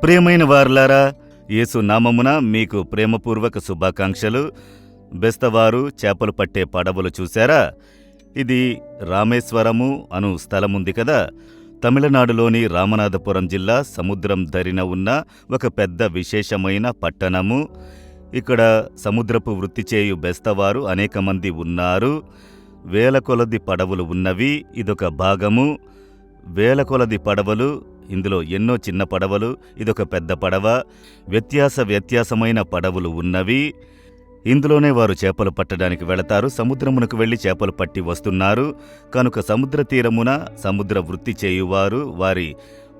ప్రియమైన వారలారా, యేసు నామమున మీకు ప్రేమపూర్వక శుభాకాంక్షలు. బెస్తవారు చేపలు పట్టే పడవలు చూశారా? ఇది రామేశ్వరము అను స్థలముంది కదా. తమిళనాడులోని రామనాథపురం జిల్లా సముద్రం దరిన ఉన్న ఒక పెద్ద విశేషమైన పట్టణము. ఇక్కడ సముద్రపు వృత్తి చేయు బెస్తవారు అనేక మంది ఉన్నారు. వేల కొలది పడవలు ఉన్నవి. ఇదొక భాగము. వేల కొలది పడవలు, ఇందులో ఎన్నో చిన్న పడవలు, ఇదొక పెద్ద పడవ. వ్యత్యాసమైన పడవలు ఉన్నవి. ఇందులోనే వారు చేపలు పట్టడానికి వెళతారు. సముద్రమునకు వెళ్లి చేపలు పట్టి వస్తున్నారు. కనుక సముద్ర తీరమున సముద్ర వృత్తి చేయువారు వారి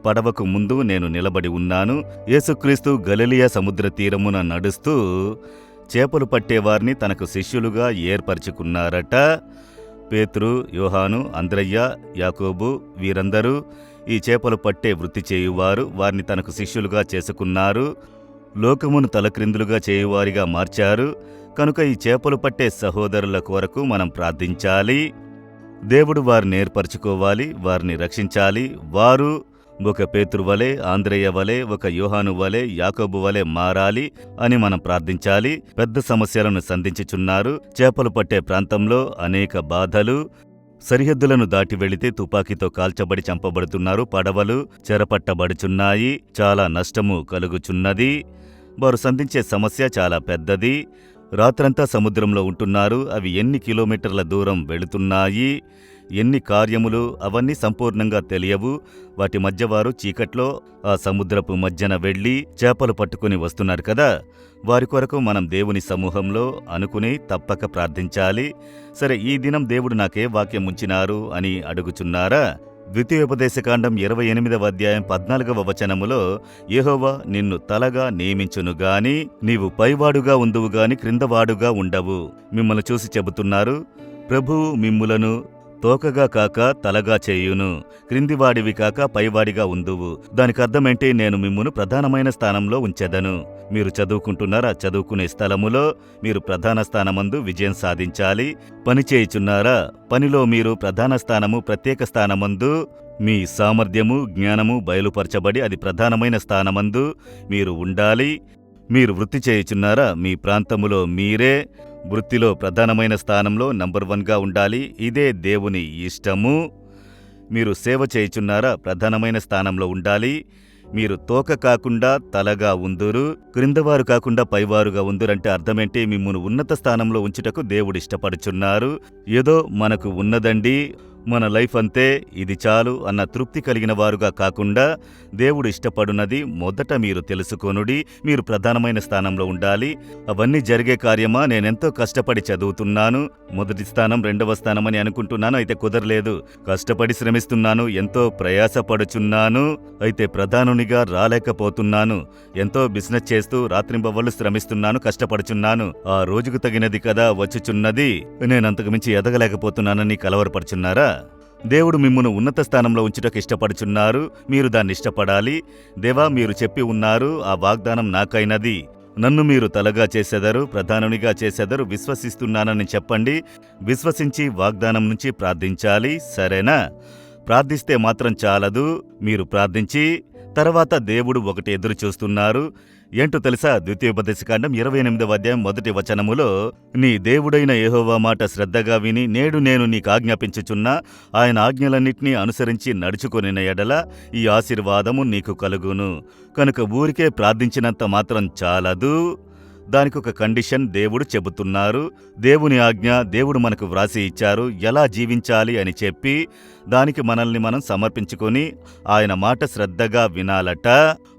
పడవకు ముందు నేను నిలబడి ఉన్నాను. యేసుక్రీస్తు గలిలయ సముద్ర తీరమున నడుస్తూ చేపలు పట్టేవారిని తనకు శిష్యులుగా ఏర్పరచుకున్నారట. పేతురు, యోహాను, అంద్రయ్య, యాకోబు వీరందరూ ఈ చేపలు పట్టే వృత్తి చేయువారు. వారిని తనకు శిష్యులుగా చేసుకున్నారు. లోకమును తలక్రిందులుగా చేయువారిగా మార్చారు. కనుక ఈ చేపలు పట్టే సహోదరుల కొరకు మనం ప్రార్థించాలి. దేవుడు వారిని ఏర్పరచుకోవాలి, వారిని రక్షించాలి. వారు ఒక పేతురు వలె, ఆంద్రయ్య వలె, ఒక యోహాను వలె, యాకోబు వలె మారాలి అని మనం ప్రార్థించాలి. పెద్ద సమస్యలను సంధించుచున్నారు. చేపలు పట్టే ప్రాంతంలో అనేక బాధలు. సరిహద్దులను దాటి వెళితే తుపాకీతో కాల్చబడి చంపబడుతున్నారు. పడవలు చెరపట్టబడుచున్నాయి. చాలా నష్టము కలుగుచున్నది. వారు సంధించే సమస్య చాలా పెద్దది. రాత్రంతా సముద్రంలో ఉంటున్నారు. అవి ఎన్ని కిలోమీటర్ల దూరం వెళుతున్నాయి, ఎన్ని కార్యములు, అవన్నీ సంపూర్ణంగా తెలియవు. వాటి మధ్య వారు చీకట్లో ఆ సముద్రపు మధ్యన వెళ్లి చేపలు పట్టుకుని వస్తున్నారు కదా. వారి కొరకు మనం దేవుని సమూహంలో అనుకుని తప్పక ప్రార్థించాలి. సరే, ఈ దినం దేవుడు నాకే వాక్యం ఉంచినారు అని అడుగుచున్నారా? ద్వితీయోపదేశకాండం 28వ అధ్యాయం 14వ వచనములో, యెహోవా నిన్ను తలగా నియమించును గాని నీవు పైవాడుగా ఉందువు గాని క్రిందవాడుగా ఉండవు. మిమ్మల్ని చూసి చెబుతున్నారు, ప్రభువు మిమ్ములను తోకగా కాక తలగా చేయును, క్రిందివాడివి కాక పైవాడిగా ఉందువు. దానికి అర్థమేంటి? నేను మిమ్మును ప్రధానమైన స్థానంలో ఉంచెదను. మీరు చదువుకుంటున్నారా? చదువుకునే స్థలములో మీరు ప్రధాన స్థానమందు విజయం సాధించాలి. పని చేయుచున్నారా? పనిలో మీరు ప్రధాన స్థానము, ప్రత్యేక స్థానమందు మీ సామర్థ్యము, జ్ఞానము బయలుపరచబడి అది ప్రధానమైన స్థానమందు మీరు ఉండాలి. మీరు వృత్తి చేయుచున్నారా? మీ ప్రాంతములో మీరే వృత్తిలో ప్రధానమైన స్థానంలో నంబర్ 1గా ఉండాలి. ఇదే దేవుని ఇష్టము. మీరు సేవ చేయుచున్నారా? ప్రధానమైన స్థానంలో ఉండాలి. మీరు తోక కాకుండా తలగా ఉందురు, క్రిందవారు కాకుండా పైవారుగా ఉందురంటే అర్థమేంటి? మిమ్మును ఉన్నత స్థానంలో ఉంచుటకు దేవుడు ఇష్టపడుచున్నారు. ఏదో మనకు ఉన్నదండి, మన లైఫ్ అంతే, ఇది చాలు అన్న తృప్తి కలిగిన వారుగా కాకుండా దేవుడు ఇష్టపడునది మొదట మీరు తెలుసుకొనుడి. మీరు ప్రధానమైన స్థానంలో ఉండాలి. అవన్నీ జరిగే కార్యమా? నేనెంతో కష్టపడి చదువుతున్నాను, మొదటి స్థానం, 2వ స్థానం అని అనుకుంటున్నాను. అయితే కుదరలేదు. కష్టపడి శ్రమిస్తున్నాను, ఎంతో ప్రయాసపడుచున్నాను, అయితే ప్రధానునిగా రాలేకపోతున్నాను. ఎంతో బిజినెస్ చేస్తూ రాత్రింబవళ్ళు శ్రమిస్తున్నాను, కష్టపడుచున్నాను. ఆ రోజుకు తగినది కదా వచ్చుచున్నది. నేనంతకు మించి ఎదగలేకపోతున్నానని కలవరపడుచున్నారా? దేవుడు మిమ్మును ఉన్నత స్థానంలో ఉంచుటకు ఇష్టపడుచున్నారు. మీరు దాన్ని ఇష్టపడాలి. దేవా, మీరు చెప్పి ఉన్నారు, ఆ వాగ్దానం నాకైనది. నన్ను మీరు తలగా చేసెదరు, ప్రధానునిగా చేసెదరు. విశ్వసిస్తున్నానని చెప్పండి. విశ్వసించి వాగ్దానం నుంచి ప్రార్థించాలి. సరేనా? ప్రార్థిస్తే మాత్రం చాలదు. మీరు ప్రార్థించి తర్వాత దేవుడు ఒకటి ఎదురు చూస్తున్నారు. ఏంటో తెలుసా? ద్వితీయోపదేశకాండం 28వ అధ్యాయం 1వ వచనములో, నీ దేవుడైన యెహోవా మాట శ్రద్ధగా విని నేడు నేను నీకు ఆజ్ఞాపించుచున్నా ఆయన ఆజ్ఞలన్నింటినీ అనుసరించి నడుచుకొనిన ఎడల ఈ ఆశీర్వాదము నీకు కలుగును. కనుక ఊరికే ప్రార్థించినంత మాత్రం చాలదు. దానికొక కండిషన్ దేవుడు చెబుతున్నారు. దేవుని ఆజ్ఞ దేవుడు మనకు వ్రాసి ఇచ్చారు, ఎలా జీవించాలి అని చెప్పి. దానికి మనల్ని మనం సమర్పించుకొని ఆయన మాట శ్రద్ధగా వినాలట.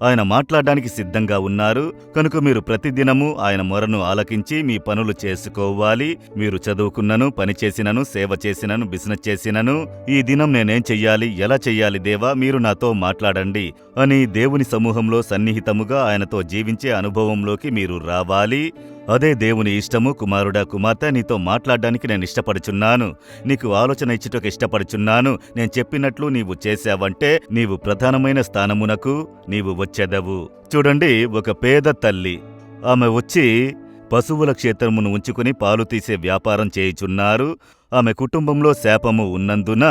ఆయన మాట్లాడడానికి సిద్ధంగా ఉన్నారు. కనుక మీరు ప్రతిదినము ఆయన మొరను ఆలకించి మీ పనులు చేసుకోవాలి. మీరు చదువుకున్నను, పని చేసినను, సేవ చేసినను, బిజినెస్ చేసినను, ఈ దినం నేనేం చెయ్యాలి, ఎలా చెయ్యాలి దేవా, మీరు నాతో మాట్లాడండి అని దేవుని సమూహంలో సన్నిహితముగా ఆయనతో జీవించే అనుభవంలోకి మీరు రావాలి. అదే దేవుని ఇష్టము. కుమారుడా, కుమార్తె, నీతో మాట్లాడడానికి నేను ఇష్టపడుచున్నాను, నీకు ఆలోచన ఇచ్చుటకు ఇష్టపడుచున్నాను. నేను చెప్పినట్లు నీవు చేశావంటే నీవు ప్రధానమైన స్థానమునకు నీవు వచ్చెదవు. చూడండి, ఒక పేద తల్లి, ఆమె వచ్చి పశువుల క్షేత్రమును ఉంచుకుని పాలు తీసే వ్యాపారం చేయుచున్నారు. ఆమె కుటుంబంలో శాపము ఉన్నందున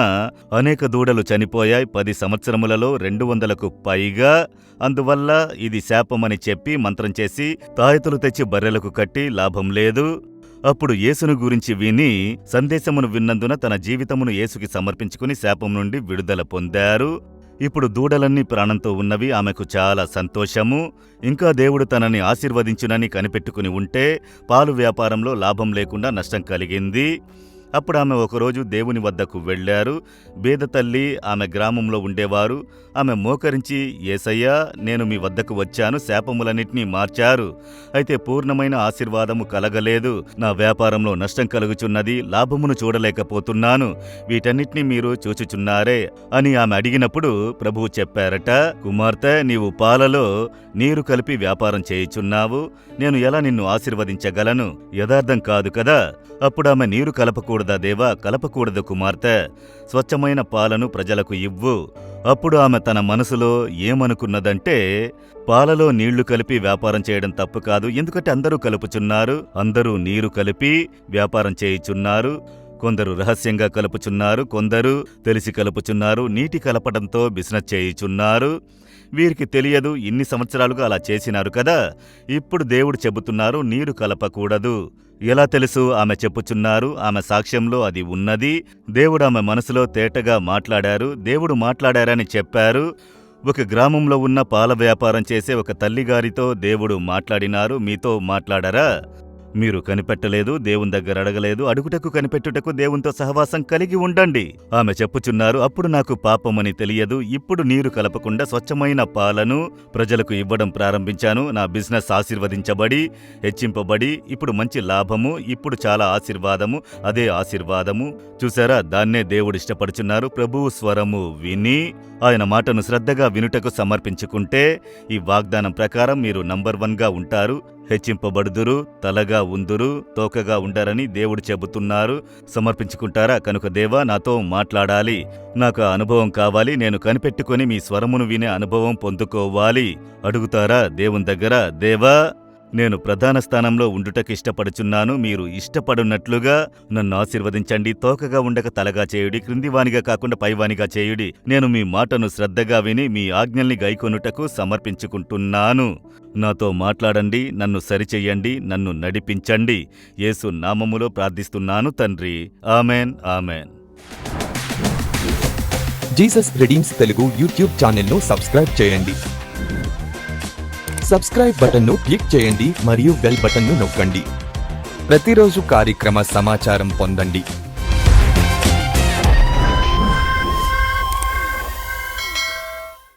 అనేక దూడలు చనిపోయాయి. 10 సంవత్సరములలో 200కు పైగా. అందువల్ల ఇది శాపమని చెప్పి మంత్రం చేసి తాయెతులు తెచ్చి బర్రెలకు కట్టి లాభం లేదు. అప్పుడు యేసును గురించి విని సందేశమును విన్నందున తన జీవితమును యేసుకి సమర్పించుకుని శాపం నుండి విడుదల పొందారు. ఇప్పుడు దూడలన్నీ ప్రాణంతో ఉన్నవి. ఆమెకు చాలా సంతోషము. ఇంకా దేవుడు తనని ఆశీర్వదించునని కనిపెట్టుకుని ఉంటే పాలు వ్యాపారంలో లాభం లేకుండా నష్టం కలిగింది. అప్పుడు ఆమె ఒకరోజు దేవుని వద్దకు వెళ్లారు. బేద తల్లి ఆమె గ్రామంలో ఉండేవారు. ఆమె మోకరించి, యేసయ్యా, నేను మీ వద్దకు వచ్చాను, శాపములన్నిటినీ మార్చారు, అయితే పూర్ణమైన ఆశీర్వాదము కలగలేదు. నా వ్యాపారంలో నష్టం కలుగుచున్నది, లాభమును చూడలేకపోతున్నాను, వీటన్నిటినీ మీరు చూచుచున్నారే అని ఆమె అడిగినప్పుడు ప్రభువు చెప్పారట, కుమార్తె, నీవు పాలలో నీరు కలిపి వ్యాపారం చేయుచున్నావు, నేను ఎలా నిన్ను ఆశీర్వదించగలను? యథార్థం కాదు కదా? అప్పుడు ఆమె, నీరు కలపకూడదా దేవా? కలపకూడదు కుమార్తె, స్వచ్ఛమైన పాలను ప్రజలకు ఇవ్వు. అప్పుడు ఆమె తన మనసులో ఏమనుకున్నదంటే, పాలలో నీళ్లు కలిపి వ్యాపారం చేయడం తప్పు కాదు, ఎందుకంటే అందరూ కలుపుచున్నారు, అందరూ నీరు కలిపి వ్యాపారం చేయుచున్నారు. కొందరు రహస్యంగా కలుపుచున్నారు, కొందరు తెలిసి కలుపుచున్నారు, నీటి కలపడంతో బిజినెస్ చేయుచున్నారు. వీరికి తెలియదు, ఇన్ని సంవత్సరాలుగా అలా చేసినారు కదా. ఇప్పుడు దేవుడు చెబుతున్నారు నీరు కలపకూడదు. ఎలా తెలుసు? ఆమె చెప్పుచున్నారు, ఆమె సాక్ష్యంలో అది ఉన్నది. దేవుడు ఆమె మనసులో తేటగా మాట్లాడారు. దేవుడు మాట్లాడారని చెప్పారు. ఒక గ్రామంలో ఉన్న పాల వ్యాపారం చేసే ఒక తల్లిగారితో దేవుడు మాట్లాడినారు. మీతో మాట్లాడరా? మీరు కనిపెట్టలేదు, దేవుని దగ్గర అడగలేదు, అడుగుటకు కనిపెట్టుటకు దేవునితో సహవాసం కలిగి ఉండండి. ఆమె చెప్పుచున్నారు, అప్పుడు నాకు పాపమని తెలియదు, ఇప్పుడు నీరు కలపకుండా స్వచ్ఛమైన పాలను ప్రజలకు ఇవ్వడం ప్రారంభించాను. నా బిజినెస్ ఆశీర్వదించబడి హెచ్చింపబడి ఇప్పుడు మంచి లాభము, ఇప్పుడు చాలా ఆశీర్వాదము, అదే ఆశీర్వాదము. చూసారా, దాన్నే దేవుడు ఇష్టపడుచున్నారు. ప్రభువు స్వరము విని ఆయన మాటను శ్రద్ధగా వినుటకు సమర్పించుకుంటే ఈ వాగ్దానం ప్రకారం మీరు నంబర్ 1గా ఉంటారు, హెచ్చింపబడుదురు, తలగా ఉందురు, తోకగా ఉండరని దేవుడు చెబుతున్నారు. సమర్పించుకుంటారా? కనుక దేవా, నాతో మాట్లాడాలి, నాకు ఆ అనుభవం కావాలి, నేను కనిపెట్టుకుని మీ స్వరమును వినే అనుభవం పొందుకోవాలి. అడుగుతారా దేవుని దగ్గర, దేవా, నేను ప్రధాన స్థానంలో ఉండుటకు ఇష్టపడుచున్నాను, మీరు ఇష్టపడున్నట్లుగా నన్ను ఆశీర్వదించండి, తోకగా ఉండక తలగా చేయుడి, క్రిందివానిగా కాకుండా పైవానిగా చేయుడి. నేను మీ మాటను శ్రద్ధగా విని మీ ఆజ్ఞల్ని గైకొనుటకు సమర్పించుకుంటున్నాను. నాతో మాట్లాడండి, నన్ను సరిచెయ్యండి, నన్ను నడిపించండి. యేసు నామములో ప్రార్థిస్తున్నాను తండ్రి. Amen, amen. Jesus redeems Telugu YouTube ఛానల్ను సబ్స్క్రైబ్ చేయండి. సబ్స్క్రైబ్ బటన్ను క్లిక్ చేయండి మరియు బెల్ బటన్ను నొక్కండి. ప్రతిరోజు కార్యక్రమ సమాచారం పొందండి.